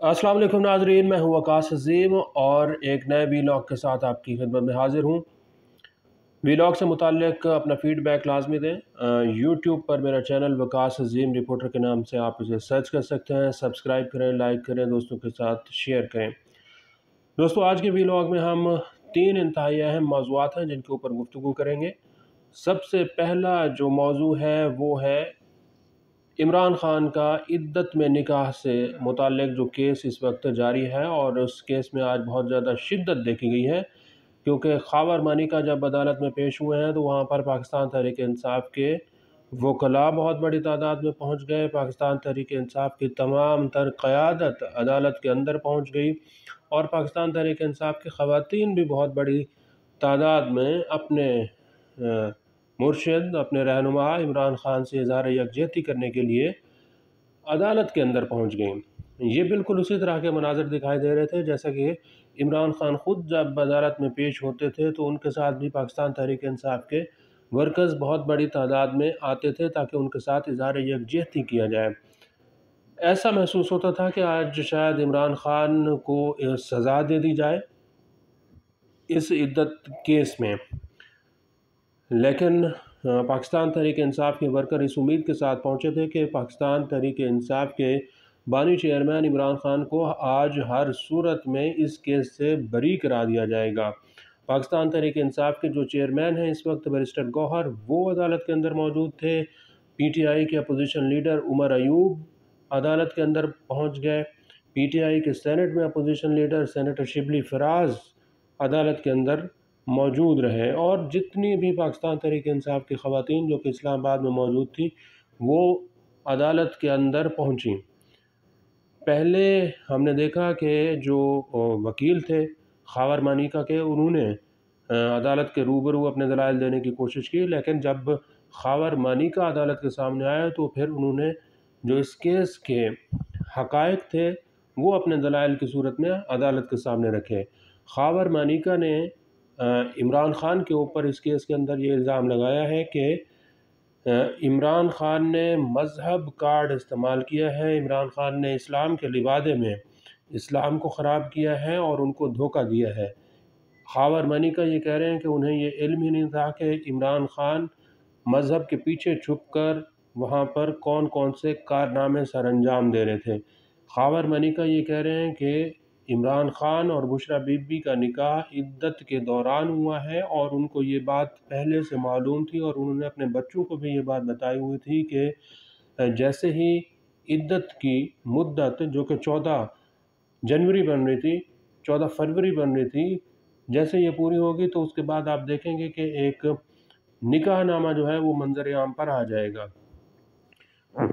अस्सलाम वालेकुम नाज़रीन, मैं हूँ वकास अज़ीम और एक नए वीलॉग के साथ आपकी खिदमत में हाज़िर हूँ। वीलॉग से मुताल्लिक़ अपना फ़ीडबैक लाज़मी दें। यूट्यूब पर मेरा चैनल वकास अज़ीम रिपोर्टर के नाम से आप इसे सर्च कर सकते हैं। सब्सक्राइब करें, लाइक करें, दोस्तों के साथ शेयर करें। दोस्तों, आज के वीलॉग में हम 3 इंतहाई अहम मौज़ूआत हैं जिनके ऊपर गुफ्तगू करेंगे। सबसे पहला जो मौज़ू है वो है इमरान ख़ान का इद्दत में निकाह से मुताल्लिक़ जो केस इस वक्त जारी है, और उस केस में आज बहुत ज़्यादा शिद्दत देखी गई है, क्योंकि ख़ावर मानिका जब अदालत में पेश हुए हैं तो वहाँ पर पाकिस्तान तहरीक इंसाफ के वकला बहुत बड़ी तादाद में पहुँच गए। पाकिस्तान तहरीक इंसाफ की तमाम तर क़यादत अदालत के अंदर पहुँच गई और पाकिस्तान तहरीक इंसाफ की ख़वातीन भी बहुत बड़ी तादाद में अपने मुर्शिद, अपने रहनुमा इमरान ख़ान से इज़हार यकजहती करने के लिए अदालत के अंदर पहुंच गई। ये बिल्कुल उसी तरह के मनाज़र दिखाई दे रहे थे जैसा कि इमरान ख़ान ख़ुद जब अदालत में पेश होते थे तो उनके साथ भी पाकिस्तान तहरीक इंसाफ के वर्कर्स बहुत बड़ी तादाद में आते थे ताकि उनके साथ इज़हार यकजहती किया जाए। ऐसा महसूस होता था कि आज शायद इमरान ख़ान को सज़ा दे दी जाए इस इद्दत केस में, लेकिन पाकिस्तान तहरीक इंसाफ के वर्कर इस उम्मीद के साथ पहुंचे थे कि पाकिस्तान तहरीक इंसाफ के बानी चेयरमैन इमरान ख़ान को आज हर सूरत में इस केस से बरी करा दिया जाएगा। पाकिस्तान तहरीक इंसाफ के जो चेयरमैन हैं इस वक्त बैरिस्टर गौहर, वो अदालत के अंदर मौजूद थे। PTI के अपोजिशन लीडर उमर अयूब अदालत के अंदर पहुँच गए। PTI के सेनेट में opposition leader senator Shibli Faraz अदालत के अंदर मौजूद रहे, और जितनी भी पाकिस्तान तहरीक इंसाफ की ख़वातीन जो कि इस्लामाबाद में मौजूद थी वो अदालत के अंदर पहुंची। पहले हमने देखा कि जो वकील थे ख़ावर मानिका के, उन्होंने अदालत के रूबरू अपने दलाइल देने की कोशिश की, लेकिन जब ख़ावर मानिका अदालत के सामने आए तो फिर उन्होंने जो इस केस के हक़ाइक़ थे वो अपने दलाइल की सूरत में अदालत के सामने रखे। ख़ावर मानिका ने इमरान ख़ान के ऊपर इस केस के अंदर ये इल्ज़ाम लगाया है कि इमरान ख़ान ने मज़हब कार्ड इस्तेमाल किया है, इमरान ख़ान ने इस्लाम के लिबादे में इस्लाम को ख़राब किया है और उनको धोखा दिया है। ख़ावर मानिका ये कह रहे हैं कि उन्हें ये इल्म ही नहीं था कि इमरान ख़ान मज़हब के पीछे छुपकर वहाँ पर कौन कौन से कारनामे सर अंजाम दे रहे थे। ख़ावर मानिका ये कह रहे हैं कि इमरान ख़ान और बुशरा बीबी का निकाह इद्दत के दौरान हुआ है और उनको ये बात पहले से मालूम थी, और उन्होंने अपने बच्चों को भी ये बात बताई हुई थी कि जैसे ही इद्दत की मुद्दत जो कि 14 जनवरी बन रही थी, 14 फरवरी बन रही थी, जैसे ये पूरी होगी तो उसके बाद आप देखेंगे कि एक निकाहनामा जो है वो मंजर आम पर आ जाएगा।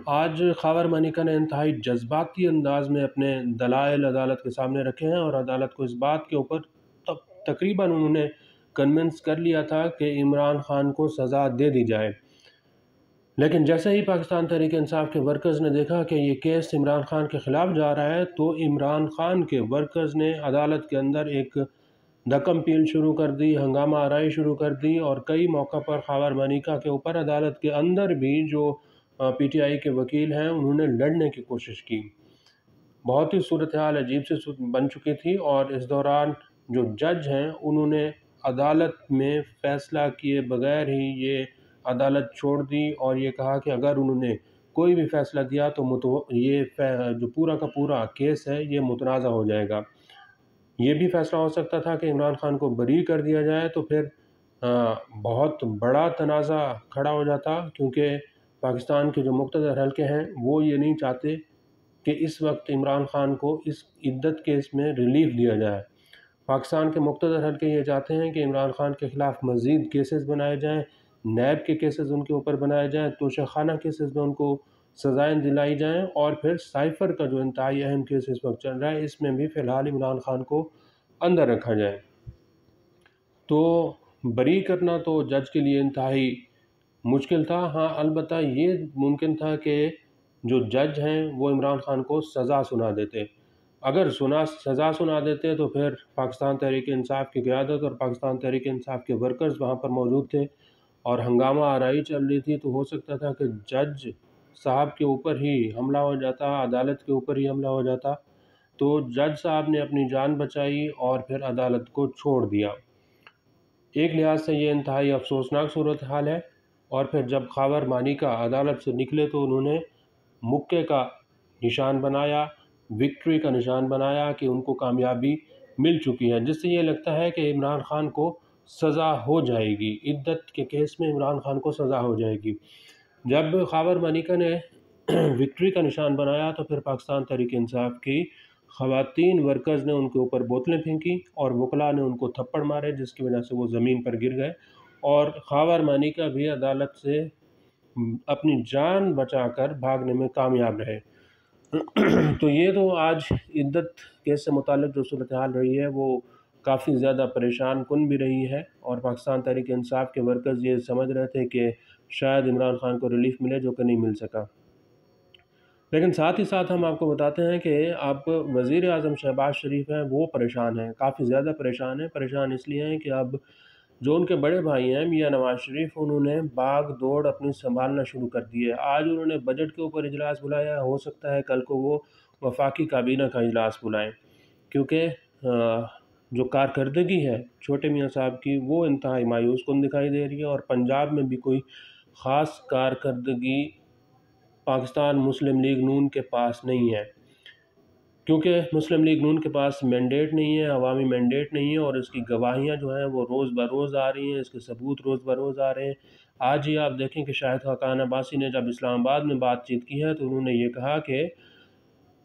आज ख़ावर मानिका ने इंतहाई जज्बाती अंदाज में अपने दलाइल अदालत के सामने रखे हैं और अदालत को इस बात के ऊपर तकरीबन उन्होंने कन्विंस कर लिया था कि इमरान ख़ान को सज़ा दे दी जाए। लेकिन जैसे ही पाकिस्तान तहरीक इंसाफ के वर्कर्स ने देखा कि ये केस इमरान ख़ान के ख़िलाफ़ जा रहा है तो इमरान ख़ान के वर्कर्स ने अदालत के अंदर एक दकम पील शुरू कर दी, हंगामा आराई शुरू कर दी, और कई मौक़ा पर ख़ावर मानिका के ऊपर अदालत के अंदर भी जो PTI के वकील हैं उन्होंने लड़ने की कोशिश की। बहुत ही सूरत हाल अजीब सी बन चुकी थी, और इस दौरान जो जज हैं उन्होंने अदालत में फ़ैसला किए बगैर ही ये अदालत छोड़ दी और ये कहा कि अगर उन्होंने कोई भी फ़ैसला दिया तो ये जो पूरा का पूरा केस है ये मुतनाज़ा हो जाएगा। ये भी फ़ैसला हो सकता था कि इमरान ख़ान को बरी कर दिया जाए तो फिर बहुत बड़ा तनाज़ा खड़ा हो जाता, क्योंकि पाकिस्तान के जो मुक़्तदर हल्के हैं वो ये नहीं चाहते कि इस वक्त इमरान ख़ान को इस इद्दत केस में रिलीफ़ दिया जाए। पाकिस्तान के मुक़्तदर हल्के ये चाहते हैं कि इमरान ख़ान के ख़िलाफ़ मज़ीद केसेस बनाए जाएँ, नैब के केसेस उनके ऊपर बनाए जाएँ, तोशाखाना केसेस में उनको सज़ाएँ दिलाई जाएँ, और फिर साइफ़र का जो इंतहाई अहम केस इस वक्त चल रहा है इसमें भी फ़िलहाल इमरान ख़ान को अंदर रखा जाए। तो बरी करना तो जज के लिए इंतहाई मुश्किल था। हाँ, अलबत्ता ये मुमकिन था कि जो जज हैं वो इमरान ख़ान को सज़ा सुना देते। अगर सज़ा सुना देते तो फिर पाकिस्तान तहरीक इंसाफ की क़यादत और पाकिस्तान तहरीक इंसाफ के वर्कर्स वहाँ पर मौजूद थे और हंगामा आराई चल रही थी, तो हो सकता था कि जज साहब के ऊपर ही हमला हो जाता, अदालत के ऊपर ही हमला हो जाता। تو جج صاحب نے اپنی جان بچائی اور پھر عدالت کو چھوڑ دیا۔ ایک لحاظ سے یہ انتہائی افسوسناک صورتحال ہے۔ اور پھر جب خاور مانیکا عدالت سے نکلے تو انہوں نے مکے کا نشان بنایا، وکٹری کا نشان بنایا کہ ان کو کامیابی مل چکی ہے، جس سے یہ لگتا ہے کہ عمران خان کو سزا ہو جائے گی، عدت کے کیس میں عمران خان کو سزا ہو جائے گی۔ جب خاور مانیکا نے وکٹری کا نشان بنایا تو پھر پاکستان تحریک انصاف کی خواتین ورکرز نے ان کے اوپر بوتلیں پھینکی اور وکلاء نے ان کو تھپڑ مارے، جس کی وجہ سے وہ زمین پر گر گئے، اور خاور مانیکا بھی عدالت سے اپنی جان بچا کر بھاگنے میں کامیاب رہے۔ تو یہ تو آج عدت کیس سے متعلق جو صورتحال رہی ہے وہ کافی زیادہ پریشان کن بھی رہی ہے، اور پاکستان تحریک انصاف کے ورکرز یہ سمجھ رہے تھے کہ شاید عمران خان کو ریلیف ملے، جو کہ نہیں مل سکا۔ لیکن ساتھ ہی ساتھ ہم آپ کو بتاتے ہیں کہ اب وزیر اعظم شہباز شریف ہیں وہ پریشان ہیں، کافی زیادہ پریشان ہیں۔ پریشان اس لیے ہیں کہ اب جو ان کے بڑے بھائی ہیں میاں نواز شریف، انہوں نے باغ دوڑ اپنی سنبھالنا شروع کر دی ہے۔ آج انہوں نے بجٹ کے اوپر اجلاس بلایا، ہو سکتا ہے کل کو وہ وفاقی کابینہ کا اجلاس بلائیں، کیونکہ جو کارکردگی ہے چھوٹے میاں صاحب کی وہ انتہائی مایوس کن دکھائی دے رہی ہے، اور پنجاب میں بھی کوئی خاص کارکردگی پاکستان مسلم لیگ نون کے پاس نہیں ہے، کیونکہ مسلم لیگ نون کے پاس مینڈیٹ نہیں ہے، عوامی مینڈیٹ نہیں ہے، اور اس کی گواہیاں جو ہیں وہ روز بروز آ رہی ہیں، اس کے ثبوت روز بروز آ رہے ہیں۔ آج ہی آپ دیکھیں کہ شاہد خاقان عباسی نے جب اسلام آباد میں بات چیت کی ہے تو انہوں نے یہ کہا کہ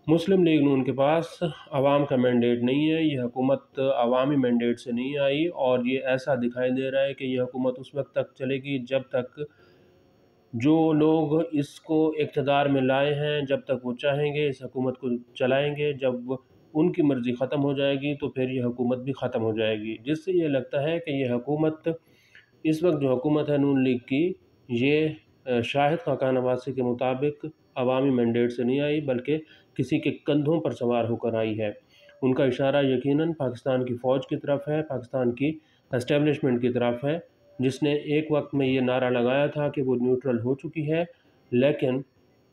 مسلم لیگ نون کے پاس عوام کا مینڈیٹ نہیں ہے، یہ حکومت عوامی مینڈیٹ سے نہیں آئی، اور یہ ایسا دکھائی دے رہا ہے کہ یہ حکومت اس وقت تک چلے گی جب تک جو لوگ اس کو اقتدار میں لائے ہیں جب تک وہ چاہیں گے اس حکومت کو چلائیں گے، جب ان کی مرضی ختم ہو جائے گی تو پھر یہ حکومت بھی ختم ہو جائے گی، جس سے یہ لگتا ہے کہ یہ حکومت اس وقت جو حکومت ہے نون لیگ کی، یہ شاہد خاقان عباسی کے مطابق عوامی مینڈیٹ سے نہیں آئی بلکہ کسی کے کندھوں پر سوار ہو کر آئی ہے۔ ان کا اشارہ یقیناً پاکستان کی فوج کی طرف ہے، پاکستان کی اسٹیبلشمنٹ کی طرف ہے، جس نے ایک وقت میں یہ نعرہ لگایا تھا کہ وہ نیوٹرل ہو چکی ہے، لیکن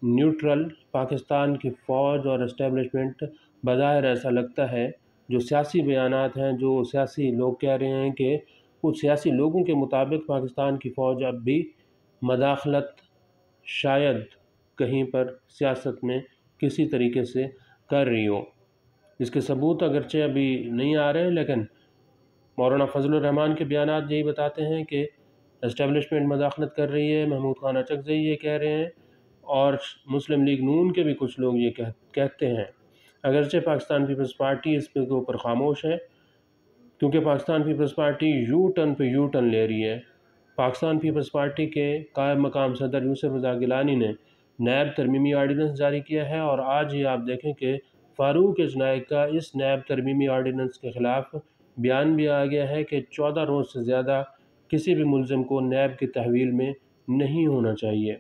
نیوٹرل پاکستان کی فوج اور اسٹیبلشمنٹ بظاہر ایسا لگتا ہے، جو سیاسی بیانات ہیں، جو سیاسی لوگ کہہ رہے ہیں کہ کچھ سیاسی لوگوں کے مطابق پاکستان کی فوج اب بھی مداخلت شاید کہیں پر سیاست میں کسی طریقے سے کر رہی ہو۔ اس کے ثبوت اگرچہ ابھی نہیں آ رہے، لیکن مولانا فضل الرحمان کے بیانات یہی بتاتے ہیں کہ اسٹیبلشمنٹ مداخلت کر رہی ہے، محمود خان اچکزئی یہ کہہ رہے ہیں، اور مسلم لیگ نون کے بھی کچھ لوگ یہ کہتے ہیں، اگرچہ پاکستان پیپلز پارٹی اس کے اوپر خاموش ہے، کیونکہ پاکستان پیپلز پارٹی یو ٹرن پہ یو ٹرن لے رہی ہے۔ پاکستان پیپلز پارٹی کے قائم مقام صدر یوسف رضا گیلانی نے نیب ترمیمی آرڈیننس جاری کیا ہے، اور آج ہی آپ دیکھیں کہ فاروق اجنائی کا اس نیب ترمیمی آرڈیننس کے خلاف بیان بھی آ گیا ہے کہ 14 روز سے زیادہ کسی بھی ملزم کو نیب کی تحویل میں نہیں ہونا چاہیے۔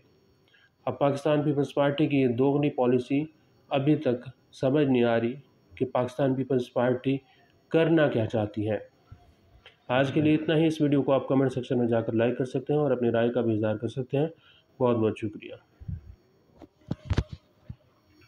اب پاکستان پیپلز پارٹی کی یہ دوغلی پالیسی ابھی تک سمجھ نہیں آ رہی کہ پاکستان پیپلز پارٹی کرنا کیا چاہتی ہے۔ آج کے لیے اتنا ہی۔ اس ویڈیو کو آپ کمنٹ سیکشن میں جا کر لائک کر سکتے ہیں اور اپنی رائے کا بھی اظہار کر سکتے ہیں۔ بہت بہت شکریہ۔